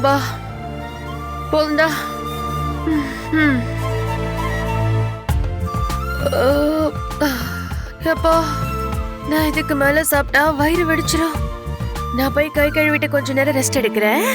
அப்பா போதுண்டா. அப்பா நான் இதுக்கு மேல சாப்பிட்டா வயிறு வெடிச்சிடும். நான் போய் கை கழுவிட்டு கொஞ்ச நேரம் ரெஸ்ட் எடுக்கிறேன்.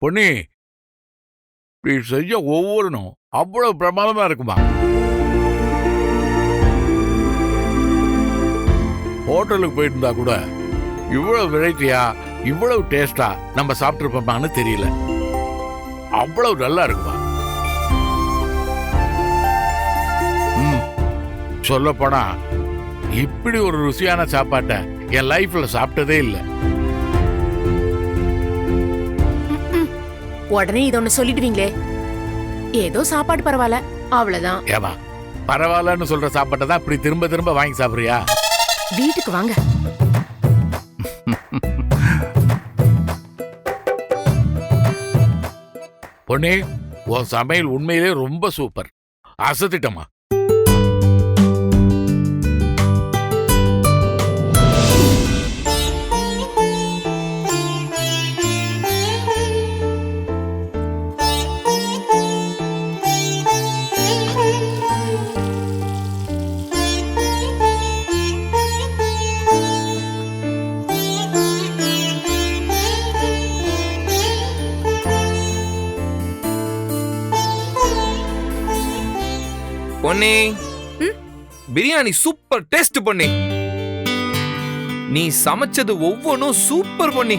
பொன்னி, நீ செஞ்ச ஒவ்வொன்றும் அவ்வளவு பிரமாதமா இருக்குமா. ஹோட்டலுக்கு போயிட்டு இருந்தா கூட இவ்வளவு வெரைட்டியா இவ்வளவு டேஸ்டா நம்ம சாப்பிட்டுருப்போமான்னு தெரியல. அவ்வளவு நல்லா இருக்குமா. சொல்ல போனா இப்படி ஒரு ருசியான சாப்பாட்டை என் லைஃப்ல சாப்பிட்டதே இல்லை. உடனே இது ஒண்ணு சொல்லிடுவீங்களே, ஏதோ சாப்பாடு பரவாயில்ல அவ்வளவுதான். ஏமா பரவாயில்லன்னு சொல்ற சாப்பாட்டை தான் இப்படி திரும்ப திரும்ப வாங்கி சாப்பிடுறியா? வீட்டுக்கு வாங்க. பொன்னி, உன் சமையல் உண்மையிலே ரொம்ப சூப்பர். அசத்திட்டமா. Ponni, biryani super taste Ponni. நீ சமைச்சது ஒவ்வொன்றும் சூப்பர் பொன்னி.